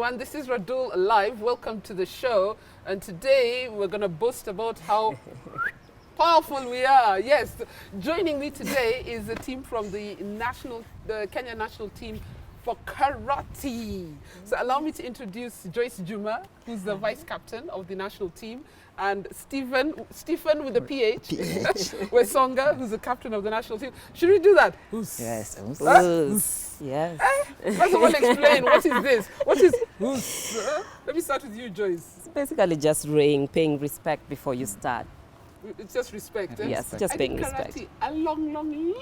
everyone. This is Radull Live. Welcome to the show. And today we're going to boast about how powerful we are. Yes, joining me today is a team from the Kenya national team for karate. So allow me to introduce Joyce Juma, who's the vice captain of the national team, and Stephen with a PH, Wesonga, who's the captain of the national team. Should we do that? Yes. Yes. First of all, explain what is this? What is Let me start with you, Joyce. It's basically just paying respect before you start. It's just respect. Eh? Yes, just paying respect. I did karate a long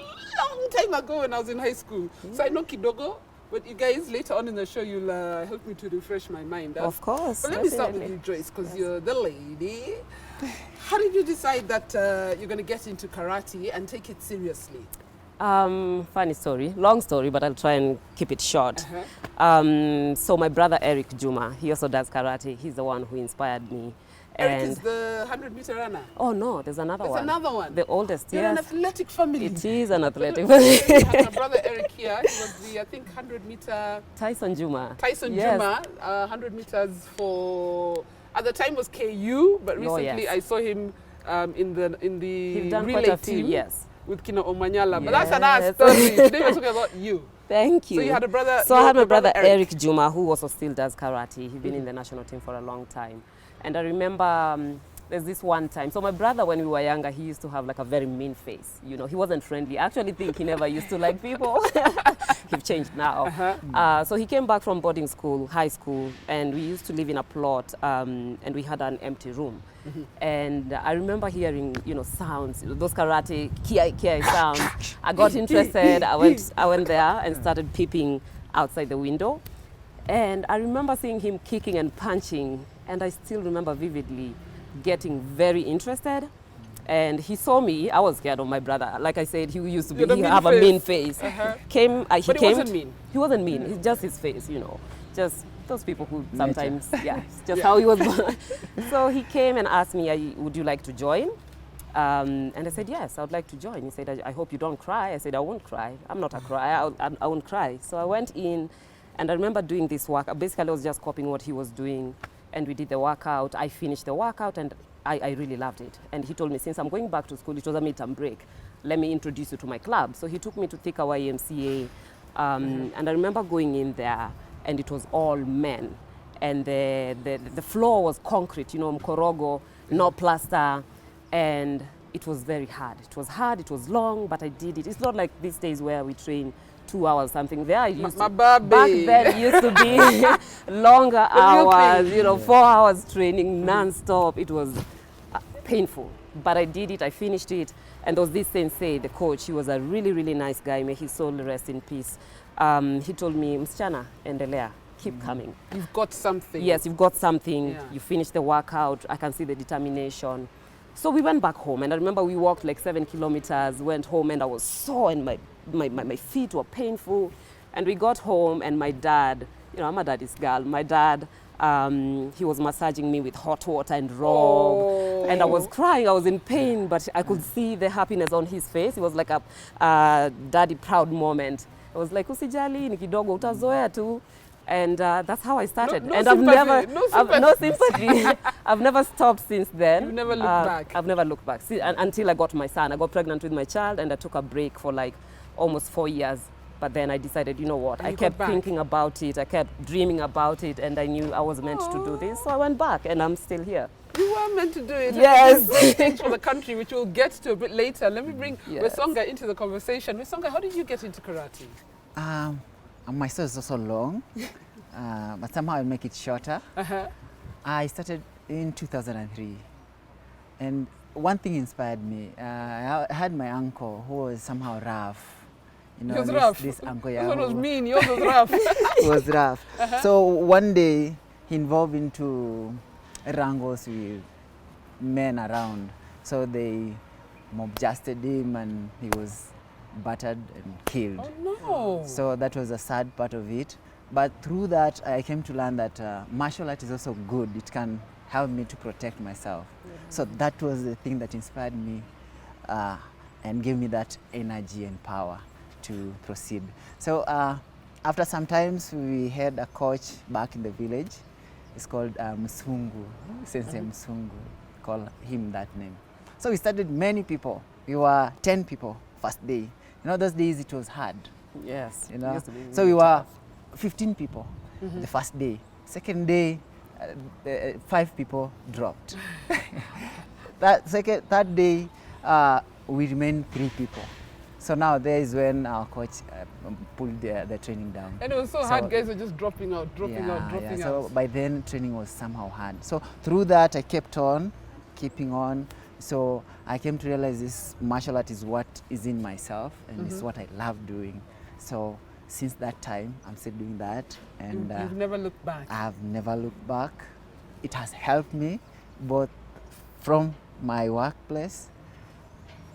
time ago when I was in high school. So I know kidogo. But you guys, later on in the show, you'll help me to refresh my mind. Of course. But let me start with you, Joyce, because you're the lady. How did you decide that you're going to get into karate and take it seriously? Funny story, long story, but I'll try and keep it short. So my brother Eric Juma, he also does karate. He's the one who inspired me. Eric is the 100-meter runner. Oh no, there's another one. There's another one. The oldest, You're an athletic family. It is an athletic family. My brother Eric here, he was the, I think, 100-meter... Tyson Juma. Juma, 100 meters for... At the time was KU, but recently I saw him in the He's done relay quite a few, team yes. with Kina Omanyala. But that's another story. Today we're talking about you. Thank you. So you had a brother... So I had my brother Eric Juma, who also still does karate. He's been in the national team for a long time. And I remember there's this one time. So my brother, when we were younger, he used to have like a very mean face. You know, he wasn't friendly. I actually think he never used to like people. He's changed now. So he came back from boarding school, high school, and we used to live in a plot, and we had an empty room. And I remember hearing, you know, sounds, those karate kiai sounds. I got interested. I went there and started peeping outside the window. And I remember seeing him kicking and punching, and I still remember vividly getting very interested. And he saw me. I was scared of my brother. Like I said, he used to have a mean face. But he wasn't mean. He wasn't mean. It's just his face, you know. Just those people who sometimes, it's just how he was born. So he came and asked me, would you like to join? And I said, yes, I would like to join. He said, I hope you don't cry. I said, I won't cry. I'm not a crier. I won't cry. So I went in, and I remember doing this work. Basically, I was just copying what he was doing. And we did the workout. I finished the workout, and I really loved it. And he told me, since I'm going back to school, it was a midterm break, let me introduce you to my club. So he took me to Thika YMCA. And I remember going in there, and it was all men. And the floor was concrete, you know, mkorogo, no plaster. And it was very hard. It was hard, it was long, but I did it. It's not like these days where we train 2 hours something. There back then it used to be longer hours, you know, 4 hours training non-stop. It was painful, but I did it. I finished it. And there was this sensei, the coach. He was a really, really nice guy. May his soul rest in peace. He told me, msichana, endelea, keep coming. You've got something. Yes, you've got something. You finished the workout. I can see the determination. So we went back home, and I remember we walked like 7 kilometers, went home, and I was sore, and my feet were painful. And we got home, and my dad, you know, I'm a daddy's girl, my dad, he was massaging me with hot water and robe, and I was crying, I was in pain, but I could see the happiness on his face. It was like a daddy proud moment. I was like, usijali, ni kidogo, utazoea tu. And that's how I started. No and sympathy. No sympathy. I've never stopped since then. You've never looked back? I've never looked back. See, until I got my son. I got pregnant with my child, and I took a break for like almost 4 years. But then I decided, you know what, I kept thinking about it. I kept dreaming about it, and I knew I was meant to do this. So I went back, and I'm still here. You were meant to do it. Yes. Things for the country, which we'll get to a bit later. Let me bring Wesonga into the conversation. Wesonga, how did you get into karate? My story is also long, but somehow I'll make it shorter. I started in 2003, and one thing inspired me. I had my uncle who was somehow rough. You know, he was rough? This uncle, This one was mean, yours was rough. He was rough. So one day, he involved into wrangles with men around. So they mob-justed him, and he was battered and killed. Oh no! So that was a sad part of it. But through that, I came to learn that martial art is also good. It can help me to protect myself. So that was the thing that inspired me and gave me that energy and power to proceed. So after some times, we had a coach back in the village. It's called Msungu, Sensei Msungu, call him that name. So we started many people. We were 10 people first day. You know, those days it was hard. Yes. You know, used to be so really we were tough. 15 people the first day. Second day, 5 people dropped. Third day, we remained 3 people. So now there is when our coach pulled the training down. And it was so hard, guys were just dropping out. So by then training was somehow hard. So through that I kept on, keeping on. So I came to realize this martial art is what is in myself and it's what I love doing. So since that time, I'm still doing that. And you've never looked back. I've never looked back. It has helped me both from my workplace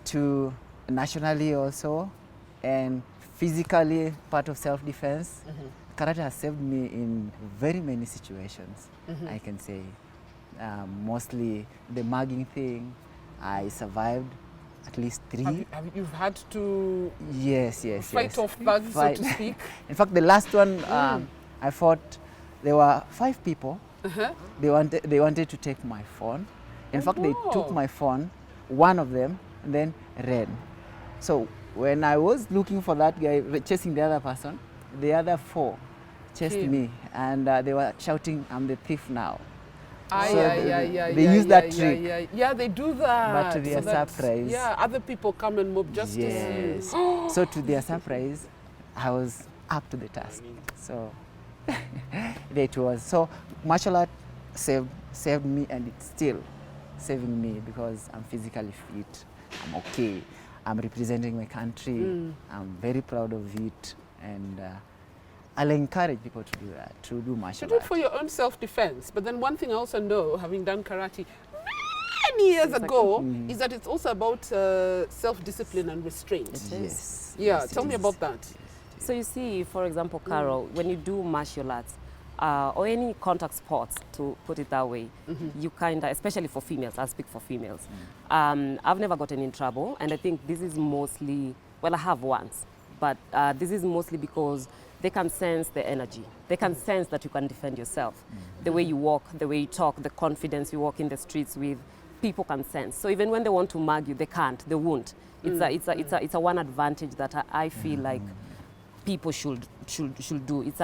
to nationally also, and physically, part of self-defense. Karate has saved me in very many situations, I can say. Mostly the mugging thing, I survived at least 3. You've had to yes, fight off bugs, so to speak? In fact, the last one I fought, there were 5 people. They wanted to take my phone. In fact, they took my phone, one of them, and then ran. So when I was looking for that guy, chasing the other person, the other 4 chased me, and they were shouting, "I'm the thief now." They use that trick. Yeah, they do that. But to their surprise, other people come and mob just to see. So to their surprise, I was up to the task. So it was. So martial art saved me, and it's still saving me because I'm physically fit. I'm okay. I'm representing my country. I'm very proud of it, and I'll encourage people to do that, to do martial art. To do it for your own self-defense. But then one thing I also know, having done karate many years ago, is that it's also about self-discipline and restraint. Yes. Yeah, yes, tell me about that. So you see, for example, Carol, when you do martial arts, or any contact sports, to put it that way, you kind of, especially for females, I'll speak for females, I've never gotten in trouble, and I think this is mostly, well, I have once, but this is mostly because they can sense the energy. They can sense that you can defend yourself. The way you walk, the way you talk, the confidence you walk in the streets with, people can sense. So even when they want to mug you, they can't, they won't. It's a one advantage that I feel like people should do. It's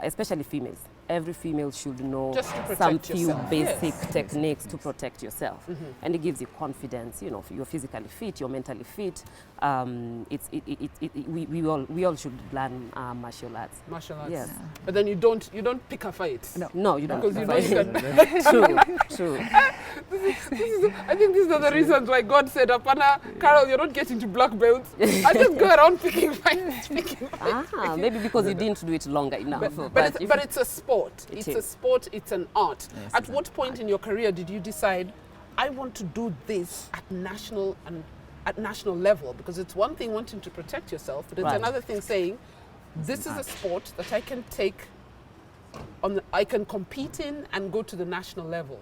especially females. Every female should know some few basic techniques to protect yourself, and it gives you confidence. You know, you're physically fit, you're mentally fit. We all should learn martial arts. Martial arts. Yes. But then you don't pick a fight. No, you don't. Because you know you can. True. I think these are the reasons why God said, "Apana, Carol, you're not getting to black belts. I just go around picking fights." Maybe because you didn't do it longer enough. But it's a sport. It's a sport. It's an art. Yes, at what point in your career did you decide, I want to do this at national level? Because it's one thing wanting to protect yourself, but it's another thing saying, this is a sport that I can take on. I can compete in and go to the national level,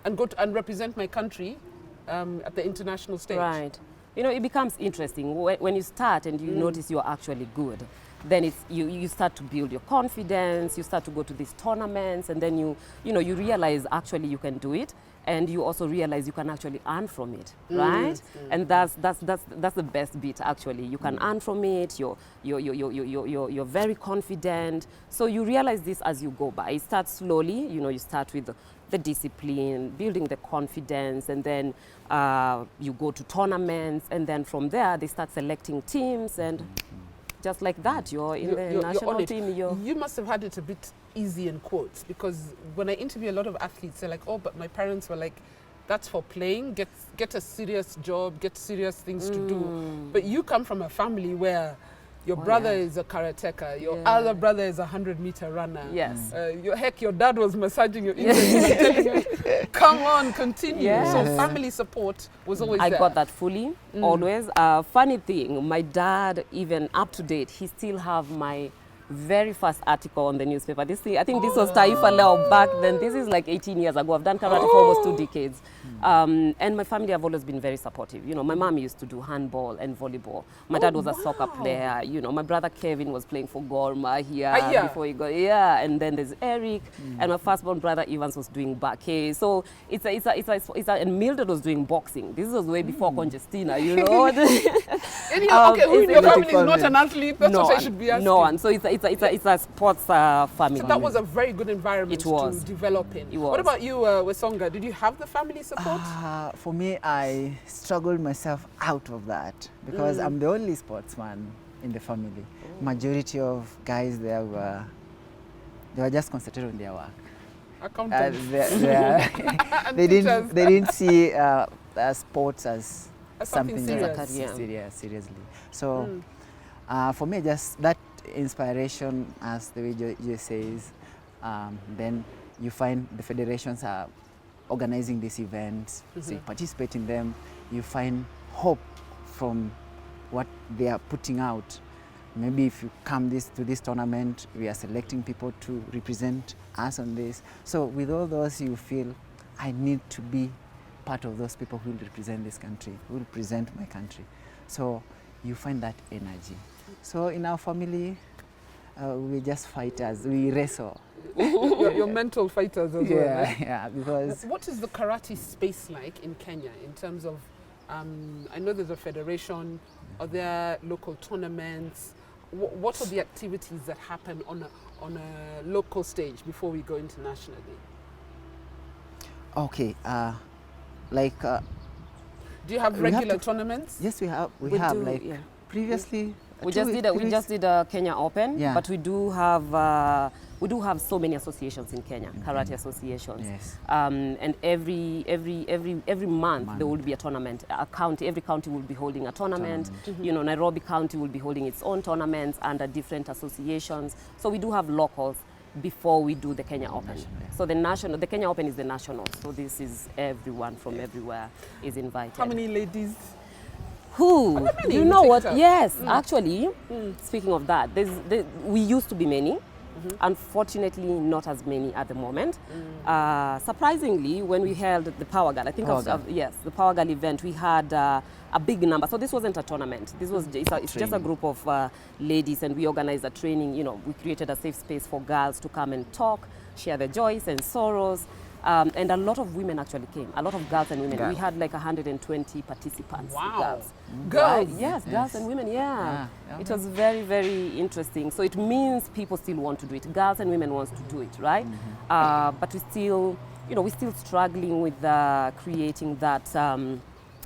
and go to, and represent my country at the international stage. Right. You know, it becomes interesting when you start and you notice you're actually good. Then it's you start to build your confidence. You start to go to these tournaments, and then you realize actually you can do it, and you also realize you can actually earn from it, right? And that's the best bit actually. You can earn from it. You're very confident. So you realize this as you go by. It starts slowly. You know, you start with the discipline, building the confidence, and then you go to tournaments, and then from there they start selecting teams, and just like that, you're in the national team. You must have had it a bit easy in quotes, because when I interview a lot of athletes, they're like, "Oh, but my parents were like, that's for playing. Get a serious job, get serious things to do." But you come from a family where your brother is a karateka, your other brother is a 100-meter runner. Yes. Your dad was massaging your ears, telling you, "Come on, continue." Yes. So family support was always there. I got that fully, always. Funny thing, my dad, even up to date, he still have my very first article on the newspaper. This thing, I think this was Taifa Leo back then. This is like 18 years ago. I've done karate for almost 2 decades. And my family have always been very supportive. You know, my mom used to do handball and volleyball. My dad was a soccer player. You know, my brother Kevin was playing for Gor Mahia before he got, and then there's Eric, and my firstborn brother Evans was doing bacquet. So and Mildred was doing boxing. This was way before Congestina, you know. Okay, who in your family is not an athlete? That's what I should be asking. No one. So it's a sports family. So that was a very good environment to develop in. It was. What about you, Wesonga? Did you have the family support? For me, I struggled myself out of that because I'm the only sportsman in the family. Majority of guys there they were just concentrated on their work. Accountants. They didn't see sports as something serious. Seriously. So for me, just that inspiration, as the way Joyce says, then you find the federations are organizing these events, so you participate in them, you find hope from what they are putting out. Maybe if you come to this tournament, we are selecting people to represent us on this. So with all those, you feel, I need to be part of those people who will represent this country, who will represent my country. So you find that energy. So in our family, we're just fighters, we wrestle. You're mental fighters as well, right? Yeah, because... What is the karate space like in Kenya in terms of, I know there's a federation, are there local tournaments? What are the activities that happen on a local stage before we go internationally? Okay, do you have regular tournaments? Yes, we have. Previously, we just did a Kenya Open, but we do have so many associations in Kenya, karate associations. Yes. And every month there will be a tournament. Every county will be holding a tournament. You know, Nairobi County will be holding its own tournaments under different associations. So we do have locals before we do the Kenya Open. So the Kenya Open is the national. So this is everyone from everywhere is invited. How many ladies? Who? You know what? Yes, actually, speaking of that, we used to be many. Unfortunately, not as many at the moment. Surprisingly, when we held the Power Girl, I think the Power Girl event, we had a big number. So this wasn't a tournament. This was it's just a group of ladies, and we organized a training. You know, we created a safe space for girls to come and talk, share their joys and sorrows. And a lot of women actually came, a lot of girls and women. Girls. We had like 120 participants. Wow. Girls? Right? Yes, girls and women, It was very, very interesting. So it means people still want to do it. Girls and women want to do it, right? But we're still struggling with creating that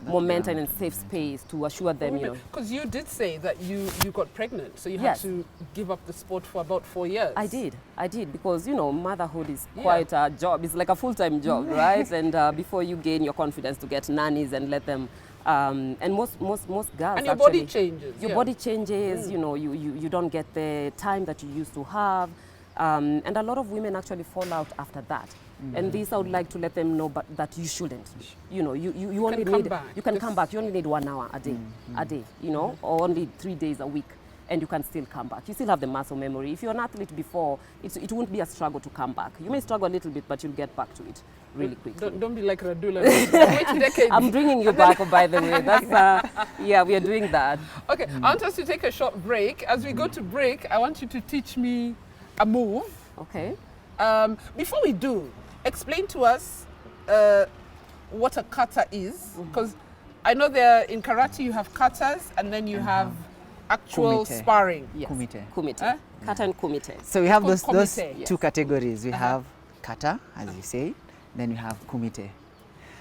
momentum and safe space to assure them, Because you did say that you got pregnant, so you had to give up the sport for about 4 years. I did, because, motherhood is quite a job. It's like a full-time job, right? And before you gain your confidence to get nannies and let them, and most girls and your body changes. Your body changes, you don't get the time that you used to have. And a lot of women actually fall out after that. And this I would like to let them know, but that you shouldn't. You only need, you can come back. You only need 1 hour a day, or only 3 days a week, and you can still come back. You still have the muscle memory. If you're an athlete before, it won't be a struggle to come back. You may struggle a little bit, but you'll get back to it really quickly. Don't be like Radull. I'm bringing you back, by the way. That's we are doing that. Okay, I want us to take a short break. As we go to break, I want you to teach me a move. Okay. Before we do, explain to us what a kata is, because I know in karate you have katas and then you have actual kumite. sparring. Yes. Kumite. Kata and kumite. So we have those Kumite. two categories. We have kata, as you say, then we have kumite.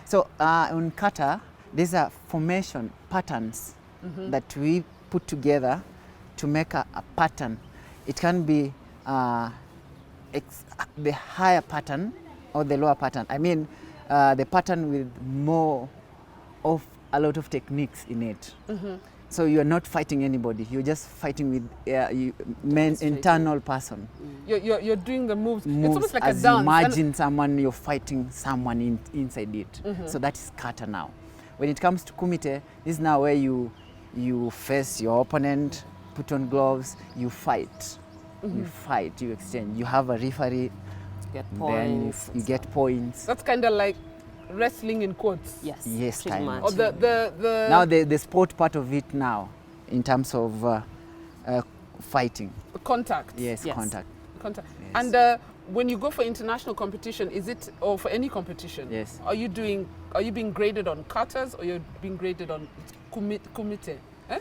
So on kata, these are formation patterns that we put together to make a pattern. It can be the higher pattern or the lower pattern. I mean, the pattern with more of a lot of techniques in it. So you're not fighting anybody. You're just fighting with internal person. You're doing the moves. It's almost like as a dance. Imagine someone, you're fighting someone inside it. So that is kata now. When it comes to kumite, this is now where you face your opponent, put on gloves, you fight. you fight, you exchange. You have a referee, Get then points. you get points. That's kind of like wrestling in quotes. Yes. Yes, pretty kind much. of. Or the Now the sport part of it now, in terms of fighting. contact. Yes, Yes. contact. Contact. Yes. And when you go for international competition, is it, or for any competition? Yes. Are you being graded on katas, or you're being graded on kumite? Eh?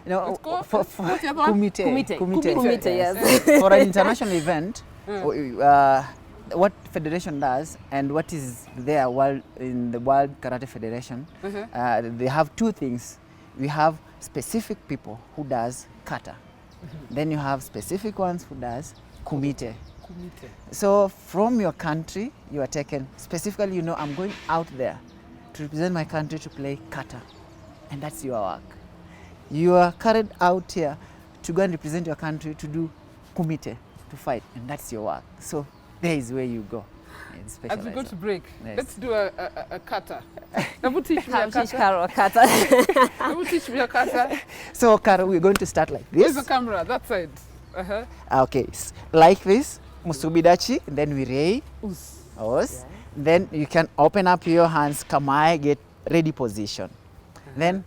You know, Let's go. for What's the other one? kumite. Kumite, yes. For an international event, what federation does and what is there in the World Karate Federation, they have two things. We have specific people who does kata. Then you have specific ones who does kumite. Kumite. So from your country, you are taken specifically, you know, I'm going out there to represent my country to play kata. And that's your work. You are carried out here to go and represent your country to do kumite, to fight. And that's your work. So there is where you go. As we go to break, Yes. let's do a kata. Ever teach me a I'll teach kata? Carol a kata. Ever teach me a kata? So, Karo, we're going to start like Where's this. the camera? That side. Okay, like this, musubidachi, and then we rei, os. Then you can open up your hands, kamae, get ready position. Then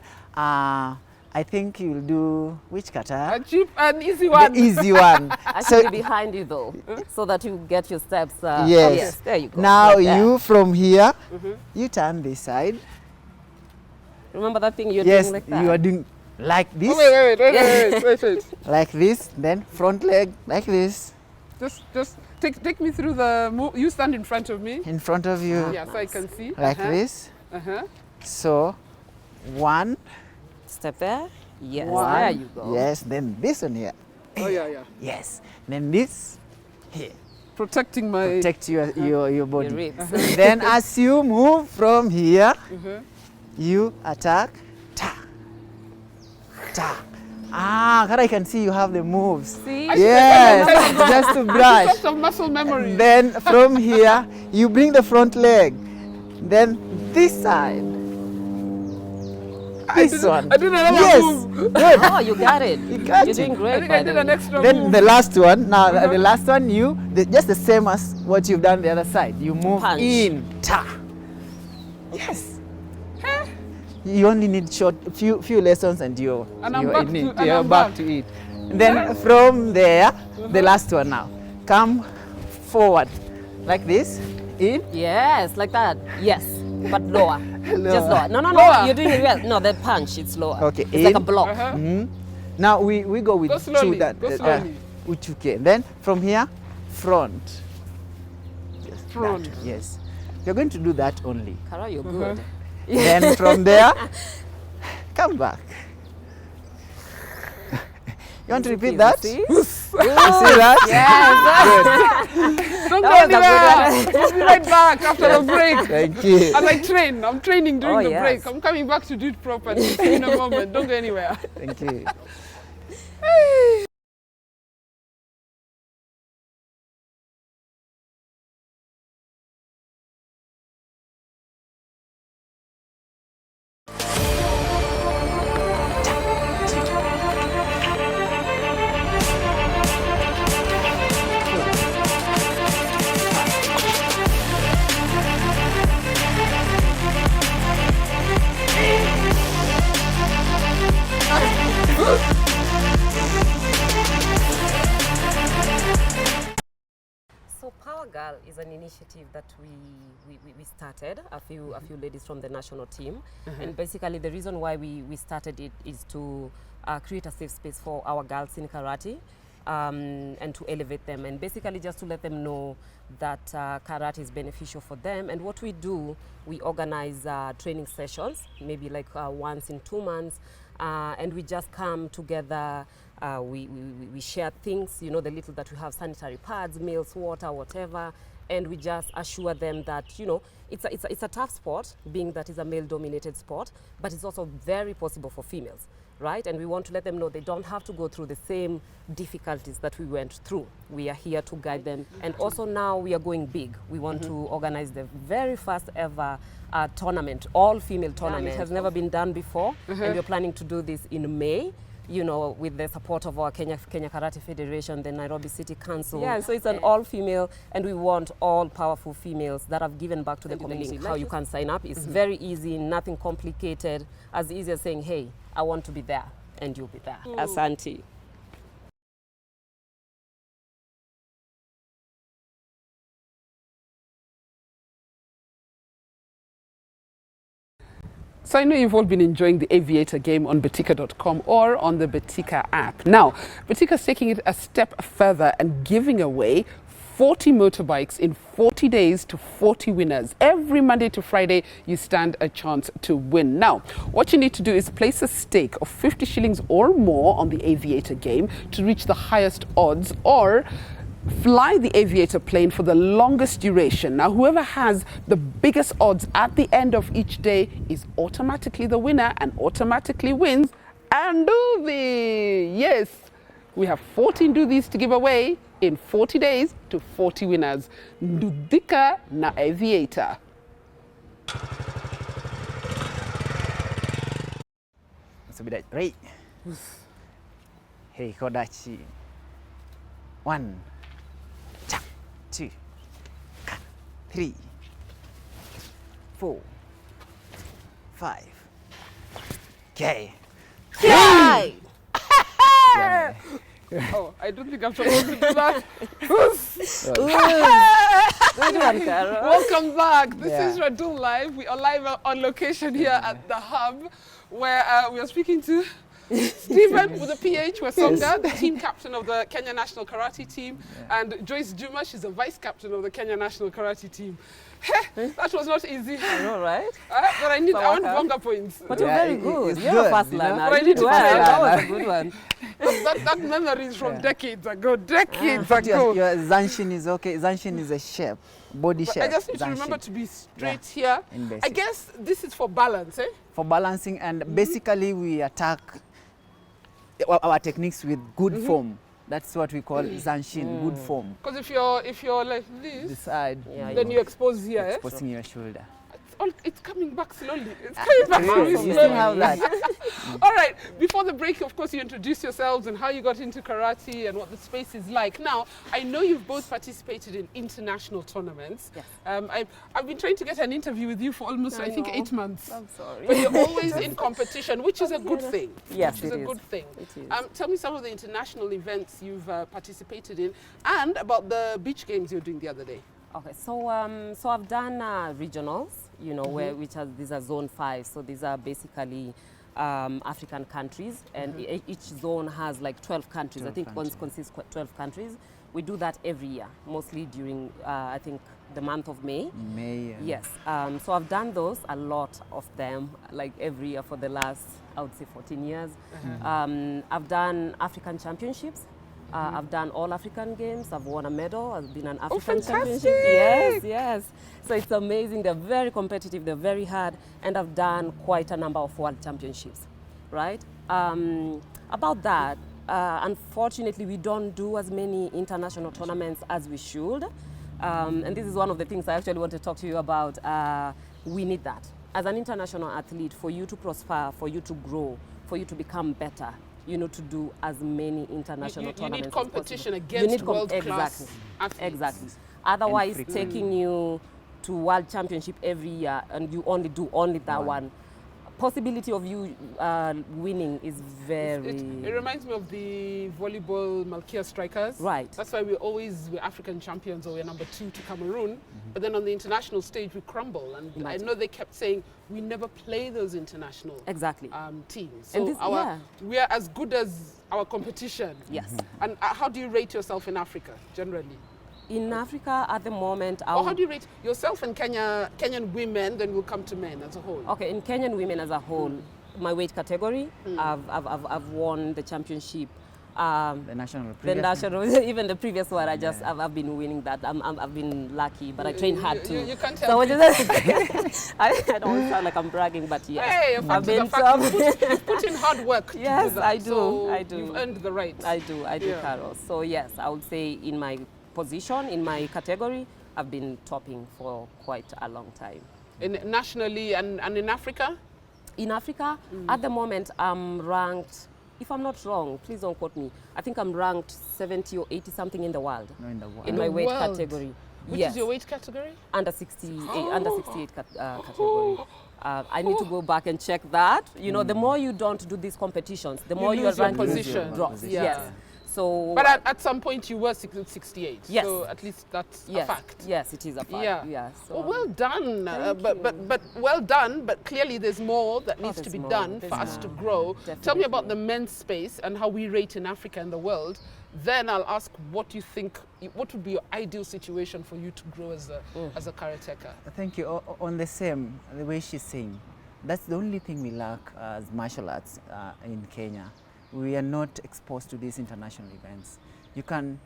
I think you'll do which kata? A cheap and easy one. The easy one. I So should be behind you though, so that you get your steps. Yes. There you go. now Like that. you from here, you turn this side. Remember that thing you're Yes, doing like that? you are doing like this, Oh, wait. like this, then front leg like this, Just take me through the move. You stand in front of me. in front of you, Yeah, so I can see. like this. Uh-huh. So, one, Step there. Yes. one, There you go. yes, then this one here, Oh, yeah. yes, then this here, Protecting my... protect your Your body. ribs. Then as you move from here, you attack, ta, ta. Kara, I can see you have the moves. See? Yes, just to brush. Lots of muscle memory. Then from here, you bring the front leg. Then this side. This one. I did another Yes, move. good. Oh, you got it. You got You're it. doing great. I think by I did the an way. extra Then move. the last one. Now the last one, just the same as what you've done the other side. You move Punch. in, ta. Yes. You only need few lessons and you're And I'm you're back in to- it. and You're I'm back back. to it. Then from there, the last one now. Come forward like this. In. Yes, like that. Yes, but lower. Just lower. No, Lower. you're doing it well. No, the punch, it's lower. Okay, It's like a in. block. Now we go with Go slowly, that. go slowly. Uchuke. Then from here, front. Just Front. that, yes. You're going to do that only. Kara, you're good. Then from there, come back. You want to repeat that? See? You see that? Don't That go was a anywhere. We'll be right back after the break. Thank you. As I train, I'm training during Oh, the yes. break. I'm coming back to do it properly. See you in a moment. Don't go anywhere. Thank you. So Power Girl is an initiative that we started, a few ladies from the national team. And basically the reason why we started it is to create a safe space for our girls in karate and to elevate them, and basically just to let them know that karate is beneficial for them. And what we do, we organize training sessions, maybe like once in 2 months, and we just come together. We share things, you know, the little that we have, sanitary pads, meals, water, whatever, and we just assure them that, you know, it's a tough sport, being that it's a male-dominated sport, but it's also very possible for females, right? And we want to let them know they don't have to go through the same difficulties that we went through. We are here to guide them. And also now we are going big. We want to organize the very first ever tournament, all-female tournament. It has never been done before, and we're planning to do this in May. you know, with the support of our Kenya Karate Federation, the Nairobi City Council. Yeah, so it's an all-female, and we want all powerful females that have given back to the community. How you can sign up is very easy, nothing complicated, as easy as saying, hey, I want to be there, and you'll be there. Asante. So I know you've all been enjoying the Aviator game on betika.com or on the Betika app. Now, Betika's taking it a step further and giving away 40 motorbikes in 40 days to 40 winners. Every Monday to Friday, you stand a chance to win. Now, what you need to do is place a stake of 50 shillings or more on the Aviator game to reach the highest odds, or fly the Aviator plane for the longest duration. Now, whoever has the biggest odds at the end of each day is automatically the winner and automatically wins an nduthi. Yes, we have 14 ndudhis to give away in 40 days to 40 winners. Ndudhika na Aviator. So be that right. Hey, Kodachi. 1, 2, 3, 4, 5. Okay. Yay! Oh, I don't think I'm supposed to do that. Welcome back. This is Radull Live. We are live on location here at the Hub, where we are speaking to Stephen with a PH, Wesonga, the team captain of the Kenya National Karate Team, and Joyce Juma, she's the vice captain of the Kenya National Karate Team. That was not easy. I know, right? But I want bonga points. But you're very good. You're a fast learner. But I need to that was a good one. that memory is from decades ago. Decades But ago. your Zanshin is okay. Zanshin is a shape, body shape. I just need to Zanshin. remember to be straight here. In basic. I guess this is for balance, eh? For balancing, and basically we attack our techniques with good form. That's what we call Zanshin, good form. Because if you're like this, The side, then you expose here, eh? exposing your shoulder. It's coming back slowly. It's coming back slowly. You still have that. All right. Before the break, of course, you introduced yourselves and how you got into karate and what the space is like. Now, I know you've both participated in international tournaments. Yes. I've been trying to get an interview with you for almost, I think, 8 months. I'm sorry. But you're always in competition, which is a good thing. Yes, which is it a is. good thing. It is. Tell me some of the international events you've participated in and about the beach games you were doing the other day. Okay, so I've done regionals, you know, these are zone 5. So these are basically African countries, and each zone has like 12 countries. 12 I think one countries. consists 12 countries. We do that every year, mostly during I think the month of May. May. Yes. So I've done those, a lot of them, like every year for the last, I would say, 14 years. I've done African championships. I've done all African games. I've won a medal. I've been an African championship. Yes, yes. So it's amazing. They're very competitive. They're very hard. And I've done quite a number of world championships, right? About that, unfortunately, we don't do as many international tournaments as we should. And this is one of the things I actually want to talk to you about. We need that. As an international athlete, for you to prosper, for you to grow, for you to become better, you know, to do as many international tournaments. You need competition as against world-class athletes. Exactly. Otherwise, taking you to world championship every year and you only do that one, possibility of you winning is very... It reminds me of the volleyball Malkia strikers. Right. That's why we're African champions, or we're number 2 to Cameroon. But then on the international stage, we crumble. And I know they kept saying, we never play those international teams. So and we are as good as our competition. Yes. And how do you rate yourself in Africa, generally? In Africa, at the moment... Or how do you rate yourself and Kenyan women, then we'll come to men as a whole? Okay, in Kenyan women as a whole, my weight category, I've won the championship. The national, even the previous one, I've been winning that. I've been lucky, but I train hard too. You can't tell me. I don't sound like I'm bragging, but yes. Hey, I've been you put in hard work. Yes, I do. So I do. You've earned the right. I do, Carol. So yes, I would say in my position, in my category, I've been topping for quite a long time. Nationally and in Africa? In Africa, at the moment, I'm ranked if I'm not wrong, please don't quote me, I think I'm ranked 70 or 80 something in the world. No, in the world. In my weight category. Which is your weight category? Under 68, under 68 category. I need to go back and check that. You know, the more you don't do these competitions, the more your ranking position drops. Yeah. Yes. So, but at some point you were 68. Yes. So at least that's yes, a fact. yes, it is a fact. Yeah. So, well done. But well done. But clearly there's more that needs to be done for us to grow. Definitely. Tell me about the men's space and how we rate in Africa and the world. Then I'll ask what you think, what would be your ideal situation for you to grow as a karateka? Thank you. On the same, the way she's saying, that's the only thing we lack as martial arts in Kenya. We are not exposed to these international events. You can,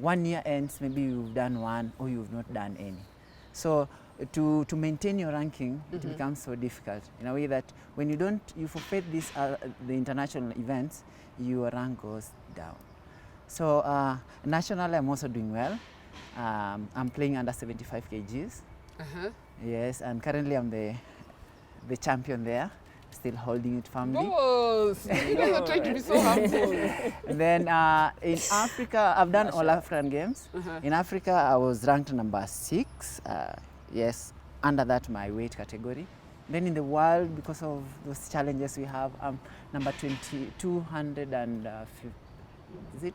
1 year ends, maybe you've done one or you've not done any. So to maintain your ranking, it becomes so difficult in a way that when you forfeit these the international events, your rank goes down. So nationally, I'm also doing well. I'm playing under 75 kgs. Yes, and currently I'm the champion there. Still holding it firmly. Oh, you guys are trying to be so humble. And then in Africa, I've done all African games. In Africa, I was ranked number 6. Yes, under that my weight category. Then in the world, because of those challenges we have, I'm number 200 and is it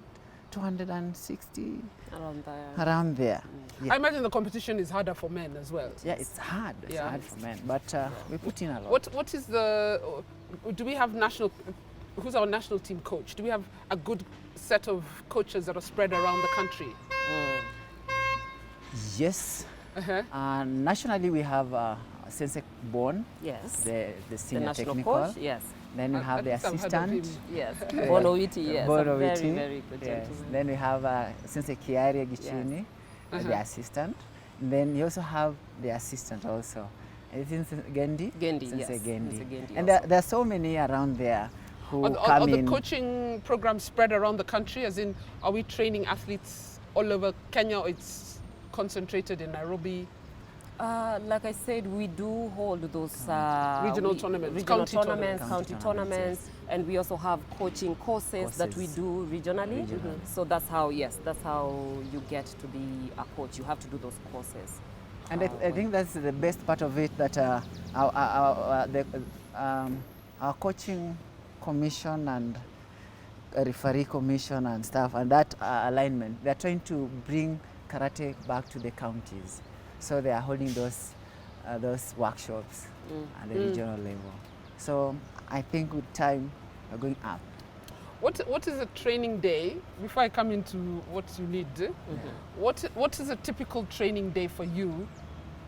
260? around there. Around there. Yeah. I imagine the competition is harder for men as well. Yeah, it's hard. It's hard for men, but we put in a lot. What is the? Do we have national? Who's our national team coach? Do we have a good set of coaches that are spread around the country? Yes. Nationally, we have Sensei Bon. Yes. The senior national technical. coach. Yes. Then we have the assistant. Yes. Bonowiti. Yes. Bono Very, Witi. very good Yes. gentleman. Then we have Sensei Kiari Gichini, the assistant. And then you also have the assistant also. Sensei Gendi. Gendi, Sensei yes. Gendi. Sensei Gendi And there are so many around there who Are come the in. coaching programs spread around the country? As in, are we training athletes all over Kenya, or it's concentrated in Nairobi? Like I said, we do hold those Regional tournaments, county tournaments, and we also have coaching courses that we do regionally. So that's how, that's how you get to be a coach. You have to do those courses. And I think that's the best part of it, that our coaching commission and referee commission and stuff, and that alignment, they're trying to bring karate back to the counties. So they are holding those workshops at the regional level. So I think with time, we're going up. What is a training day? Before I come into what you need, what is a typical training day for you?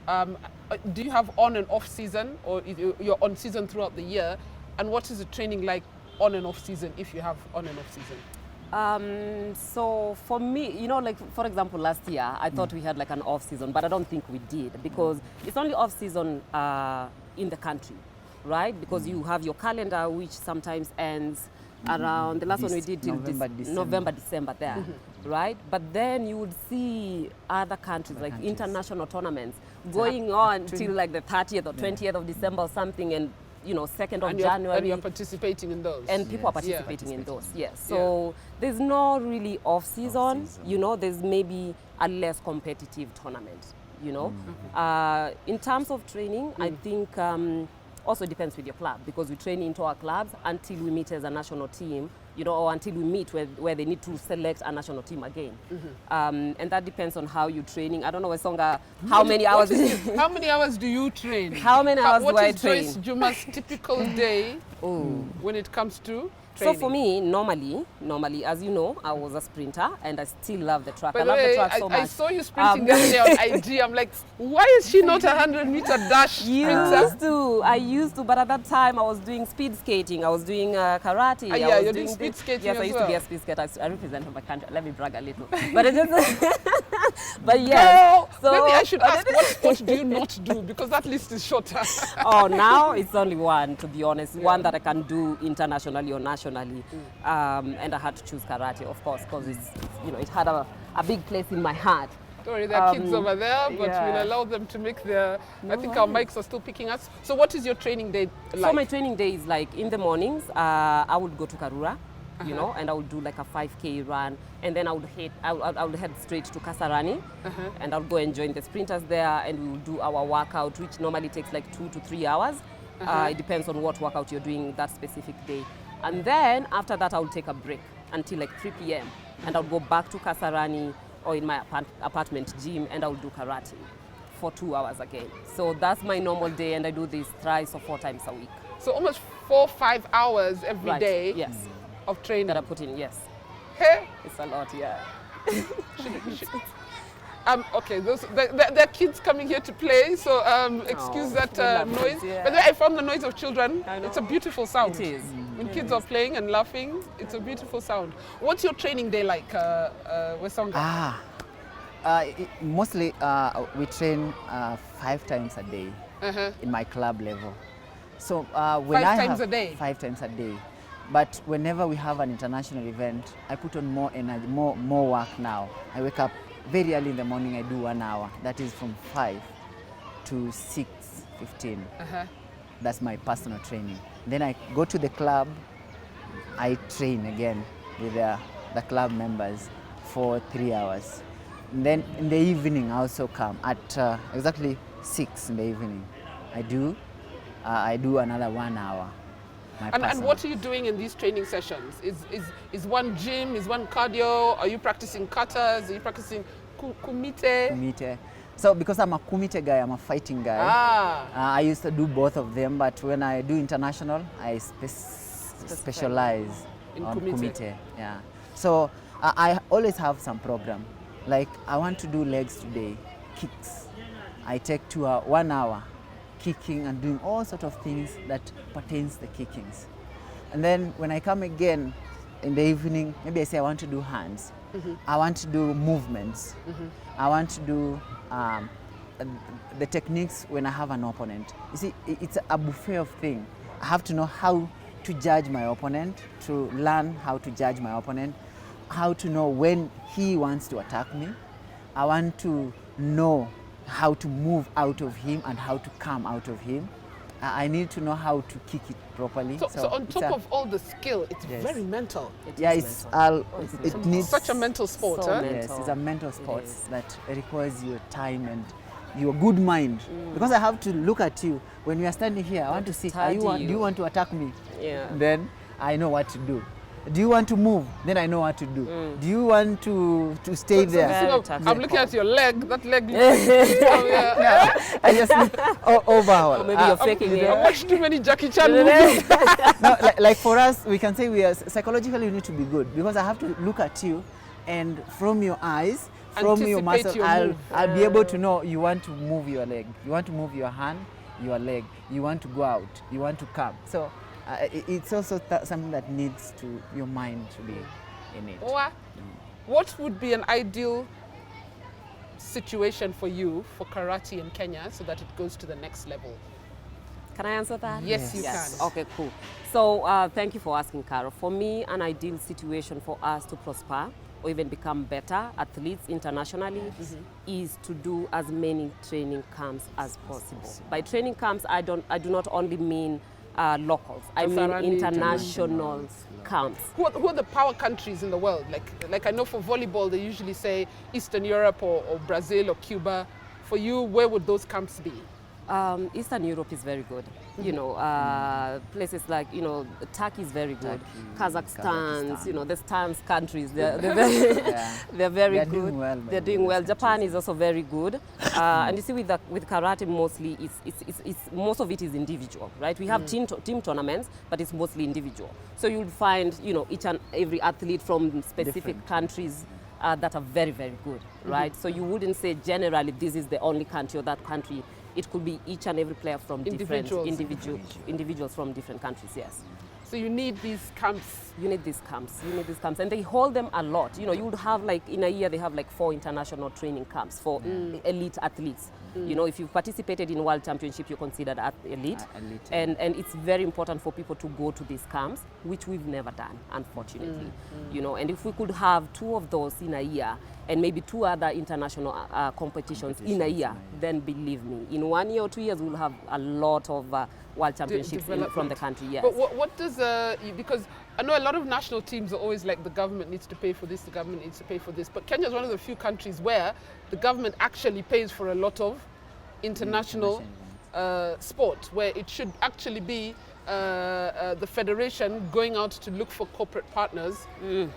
Do you have on and off season, or you're on season throughout the year? And what is the training like on and off season, if you have on and off season? So for me, like for example, last year I thought we had like an off season, but I don't think we did, because it's only off season in the country, right? Because you have your calendar, which sometimes ends around, the last one we did till November, December there, right? But then you would see other countries, like international tournaments going on till like the 30th or 20th of December or something, and 2nd of January. And you're participating in those. And people are participating in those, yes. So there's no really off-season, there's maybe a less competitive tournament, In terms of training, I think also depends with your club, because we train into our clubs until we meet as a national team, or until we meet where they need to select a national team again. And that depends on how you're training. I don't know, Wesonga, how many hours? How many hours do you train? How many hours do I train? What is Joyce Juma's typical day when it comes to training? So for me, normally, as you know, I was a sprinter and I still love the track. By I the love way, the track so much. I saw you sprinting the other day on IG. I'm like, why is she not a 100-meter dash sprinter? I used to, but at that time I was doing speed skating. I was doing karate. You're doing speed skating Yes, as I used well. to be a speed skater. I represent my country. Let me brag a little. But it just, but Girl, so maybe I should ask, what sport do you not do? Because that list is shorter. Oh, now it's only one, to be honest. One that I can do internationally or nationally. And I had to choose karate, of course, because it had a big place in my heart. Sorry, there are kids over there, but yeah. we'll allow them to make their... I No think our worries. mics are still picking us. So what is your training day like? So my training day is like in the mornings, I would go to Karura, you know, and I would do like a 5K run, and then I would head straight to Kasarani, and I'll go and join the sprinters there, and we will do our workout, which normally takes like 2 to 3 hours. It depends on what workout you're doing that specific day. And then after that, I'll take a break until like 3 p.m. and I'll go back to Kasarani or in my apartment gym, and I'll do karate for 2 hours again. So that's my normal day, and I do this thrice or 4 times a week. So almost 4 or 5 hours every day Yes. of training. That I put in, yes. Hey? It's a lot, yeah. Okay, there are kids coming here to play, so excuse that we love noise. kids, yeah. But then I found the noise of children. I know. It's a beautiful sound. It is. When kids are playing and laughing, it's a beautiful sound. What's your training day like, Wesonga? Mostly we train 5 times a day in my club level. So when 5 times a day? 5 times a day. But whenever we have an international event, I put on more energy, more work now. I wake up very early in the morning, I do 1 hour. That is from 5 to 6:15. That's my personal training. Then I go to the club, I train again with the club members for 3 hours. And then in the evening, I also come at exactly 6 in the evening. I do another 1 hour. And what are you doing in these training sessions? Is one gym, is one cardio? Are you practicing katas? Are you practicing kumite? Kumite. So because I'm a kumite guy, I'm a fighting guy. I used to do both of them, but when I do international, I specialize in on kumite. kumite. Yeah. So I always have some program. Like I want to do legs today, kicks. I take 1 hour kicking and doing all sort of things that pertains the kickings. And then when I come again in the evening, maybe I say I want to do hands. I want to do movements. I want to do the techniques when I have an opponent. You see, it's a buffet of things. I have to know how to judge my opponent, to learn how to judge my opponent, how to know when he wants to attack me. I want to know how to move out of him and how to come out of him. I need to know how to kick it properly. So on top of all the skill, it's very mental. It needs such a mental sport. So huh? mental. Yes, it's a mental sport that requires your time and your good mind. Because I have to look at you when you are standing here. I want to see, do you want to attack me? Yeah. Then I know what to do. Do you want to move? Then I know what to do. Do you want to stay there? I'm looking at your leg. That leg. I just look overall. Maybe you're faking it. I watched too many Jackie Chan movies. No, like for us, we can say we are psychologically you need to be good because I have to look at you, and from your eyes, from your Anticipate muscle, your move. I'll be able to know you want to move your leg, you want to move your hand, your leg, you want to go out, you want to come. So it's also something that needs your mind to be in it. What would be an ideal situation for you for karate in Kenya so that it goes to the next level? Can I answer that? Yes, you can. Okay, cool. So thank you for asking, Carol. For me, an ideal situation for us to prosper or even become better athletes internationally is to do as many training camps as possible. By training camps, I do not only mean locals. I mean international camps. Who are the power countries in the world? Like I know for volleyball, they usually say Eastern Europe or Brazil or Cuba. For you, where would those camps be? Eastern Europe is very good. You know, places like, you know, Turkey is very good. Kazakhstan, you know, the STANs countries, they're very, they're very good. Doing well, they're doing well. Japan is also very good. And you see, with karate, mostly, it's most of it is individual, right? We have team tournaments, but it's mostly individual. So you'll find, you know, each and every athlete from specific countries that are very, very good, right? So you wouldn't say generally this is the only country or that country. It could be each and every player from individuals from different countries, yes. So you need these camps. You need these camps. You need these camps, and they hold them a lot. You know, you would have like in a year they have like 4 international training camps for elite athletes. You know, if you've participated in World Championship, you're considered elite. And it's very important for people to go to these camps, which we've never done, unfortunately. You know, and if we could have 2 of those in a year, and maybe 2 other international competitions in a year, then believe me, in 1 year or 2 years, we'll have a lot of World Championships from the country. Yes. But what does because I know a lot of national teams are always like the government needs to pay for this, the government needs to pay for this. But Kenya is one of the few countries where the government actually pays for a lot of international sport, where it should actually be the federation going out to look for corporate partners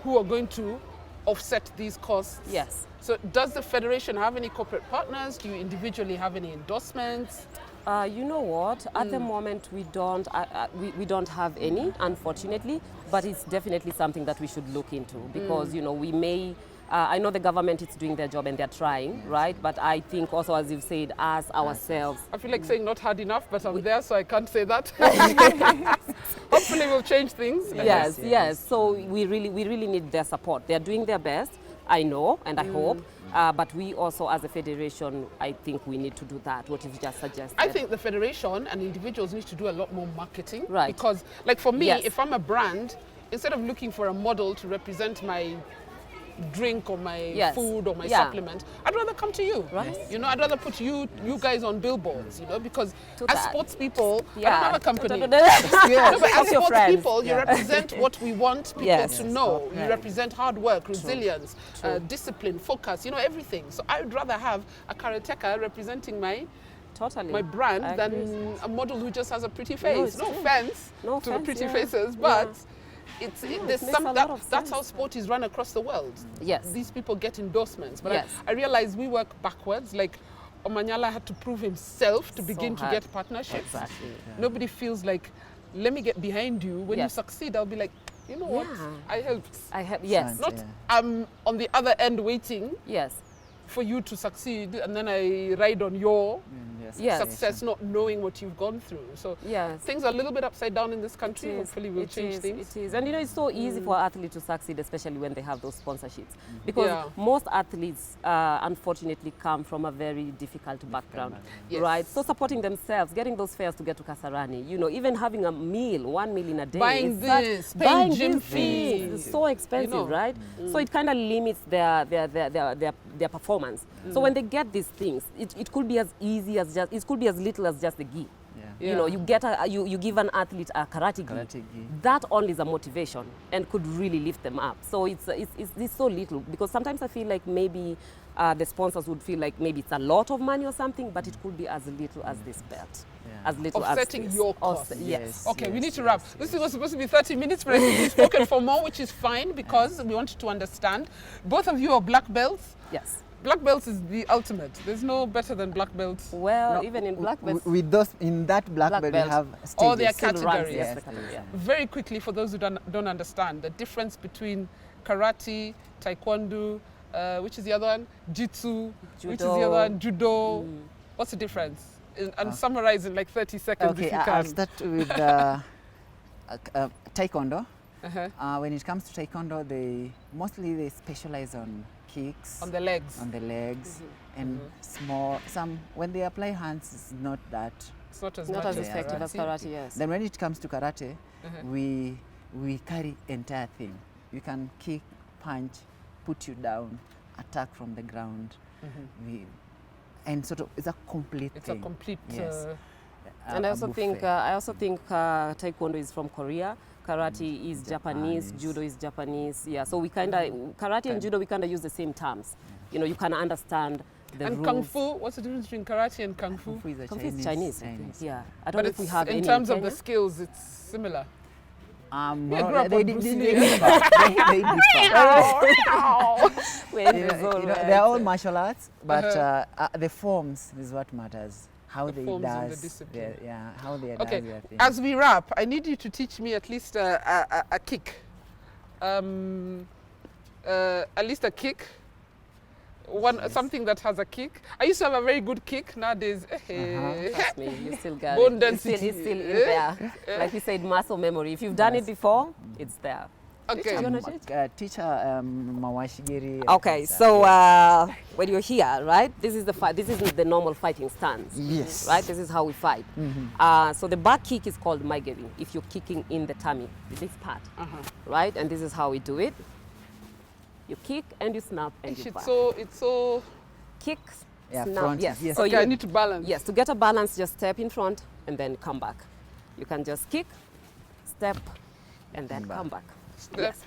who are going to offset these costs. Yes. So does the federation have any corporate partners? Do you individually have any endorsements? You know what? At the moment, we don't have any, unfortunately. But it's definitely something that we should look into because you know we may. I know the government is doing their job and they're trying, right? But I think also, as you've said, us ourselves. I feel like saying not hard enough, but I'm there, so I can't say that. Hopefully, we'll change things. Yes. So we really need their support. They're doing their best. I know, and I hope. But we also, as a federation, I think we need to do that, what you've just suggested. I think the federation and individuals need to do a lot more marketing. Right. Because, like for me, if I'm a brand, instead of looking for a model to represent my drink or my food or my supplement, I'd rather come to you. Right. You know, I'd rather put you guys on billboards, you know, because as sports people, I don't have a company. No, but as sports people, you represent what we want people to know. You represent hard work, resilience, discipline, focus, you know, everything. So I would rather have a karateka representing my brand than a model who just has a pretty face. No offense to the pretty faces, but that's how sport is run across the world. Yes. These people get endorsements. But I realize we work backwards. Like Omanyala had to prove himself to begin to get partnerships. Exactly. Nobody feels like, let me get behind you. When you succeed, I'll be like, you know what? I helped. Yes. Not I'm on the other end waiting. Yes. For you to succeed, and then I ride on your success, not knowing what you've gone through. So things are a little bit upside down in this country. Hopefully we'll change things. It is. And you know, it's so easy for athletes to succeed, especially when they have those sponsorships. Because most athletes, unfortunately, come from a very difficult background, right? So supporting themselves, getting those fares to get to Kasarani, you know, even having a meal, 1 meal in a day. Buying this, paying gym fees. It's so expensive, right? So it kind of limits their performance. So when they get these things, it could be as easy as it could be as little as just the gi. You know, you give an athlete a karate gi. That only is a motivation and could really lift them up. So it's so little, because sometimes I feel like maybe the sponsors would feel like maybe it's a lot of money or something, but it could be as little as this belt. As little offsetting as your cost. Yes. Okay, we need to wrap. This was supposed to be 30 minutes, but I think we've spoken for more, which is fine because we wanted to understand. Both of you are black belts. Yes. Black belts is the ultimate. There's no better than black belts. Well, even in black belts. With those, in that black belt, we have stages. All their categories. Yes. Very quickly, for those who don't understand, the difference between karate, taekwondo, which is the other one? Jitsu, which is the other one? Judo. What's the difference? And summarize in like 30 seconds if you can. I'll start with taekwondo. When it comes to taekwondo, they mostly specialize on kicks. On the legs. And small, when they apply hands, it's not that. It's not as effective as karate, yes. Then when it comes to karate, we carry entire thing. You can kick, punch, put you down, attack from the ground. And sort of, it's a complete thing. It's a complete. And I also think taekwondo is from Korea. Karate is Japanese, judo is Japanese. Yeah, so we kind of karate and judo, we kind of use the same terms. You know, you kind of understand the rules. And kung fu, what's the difference between karate and kung fu? Kung fu is Chinese. I think. Yeah, I don't know if we have any. In terms of the skills, it's similar. They they're all martial arts, but the forms is what matters. How they do how they okay. does their thing. As we wrap, I need you to teach me at least a kick. At least a kick something that has a kick. I used to have a very good kick. Nowadays, Trust me, you still got bone it. density. It's still in there. Like you said, muscle memory. If you've done it before, it's there. Okay. Teacher Mawashigiri. Okay, so when you're here, right? This is the normal fighting stance. Yes. Right. This is how we fight. So the back kick is called maigeri. If you're kicking in the tummy, this part, right? And this is how we do it. You kick and you snap and you back. It's so Kick, Yeah, snap. front, Yes. yes. So okay, I need to balance. yes, to get a balance, just step in front and then come back. You can just kick, step, and then come back. Step Yes.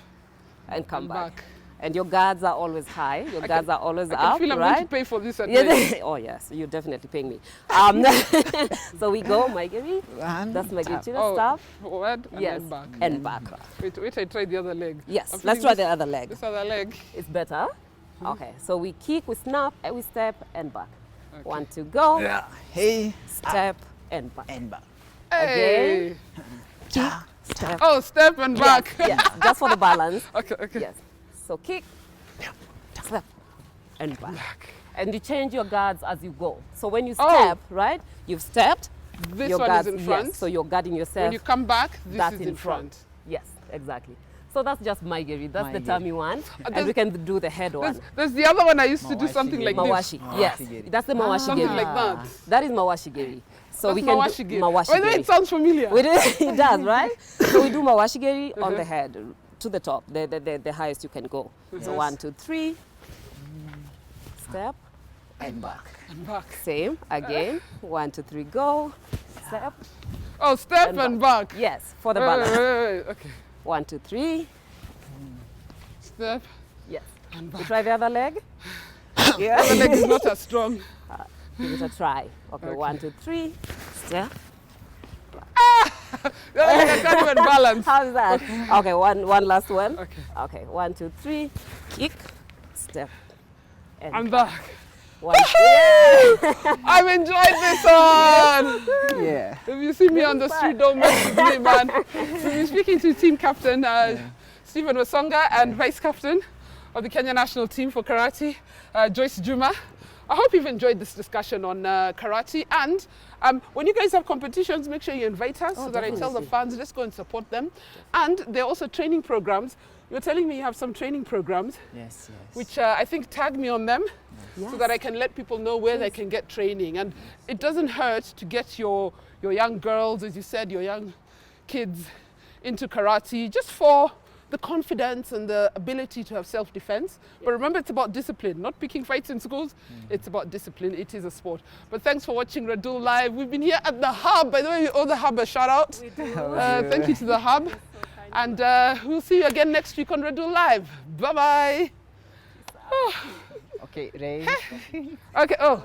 And come and back. And your guards are always high. Your guards are always I up, feel I'm right? going to pay for this at Yeah, night. oh yes, you're definitely paying me. So we go, maigeri. And That's maigeri. Oh, Stop. forward and Yes. then back. And back. Wait, I try the other leg. Yes. I'm Let's feeling try this- the other leg. This other leg. It's better. Okay. So we kick, we snap, and we step and back. One, two, go. yeah. Hey, Step and back. and back. Hey. Kick, step. Oh, step and back. Yes, just for the balance. Okay, okay. Yes. So kick, step, and back. And you change your guards as you go. So when you step, right, you've stepped. This your one guards, is in front. Yes, so you're guarding yourself. When you come back, this that's is in front. Yes, exactly. So that's just maigeri. That's the Maigeri. tummy one. And there's- we can do the head one. There's the other one I used to do something like this. Mawashi. Yes, Mawashigiri. that's the mawashi Something geri. like that. That is mawashigeri. So That's we can mawashi do geri. mawashi By the way, geri. it sounds familiar. We do, it does, right? So we do mawashigeri on the head to the top, the highest you can go. So 1, 2, 3, step and back. And back. Same again. 1, 2, 3, go. Step. Oh, step And and back. Yes, for the Wait, wait, balance. wait, wait. Okay. 1, 2, 3. Step Yes. and You back. try the other leg. The Yeah. leg is not as strong. Give it a try. Okay, 1, 2, 3. Step. The other leg I can't even balance. How's that? Okay, one last one. Okay. Okay, 1, 2, 3. Kick. Step. And I'm back. 1, 2. I've enjoyed this one. Yeah. If you see me on the street, don't mess with me, man. We've been speaking to team captain Stephen Wesonga and vice captain of the Kenya national team for karate, Joyce Juma. I hope you've enjoyed this discussion on karate. And when you guys have competitions, make sure you invite us so that I tell the fans, let's go and support them. And there are also training programs. You're telling me you have some training programs, Yes, yes. which I think tag me on them. Yes. So that I can let people know where they can get training. And it doesn't hurt to get your young girls, as you said, your young kids into karate, just for the confidence and the ability to have self-defense. But remember, it's about discipline, not picking fights in schools. It's about discipline. It is a sport. But thanks for watching Radull Live. We've been here at the Hub. By the way, we owe the Hub a shout out. We do. Thank you to the Hub. And we'll see you again next week on Radull Live. Bye-bye. Okay, Ray. Okay, oh.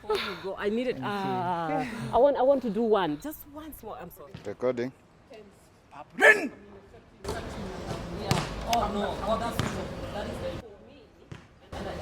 Before you go, I needed. I want to do one. Just once more. I'm sorry. Recording. Yeah. Oh no. Oh, that's for me. And then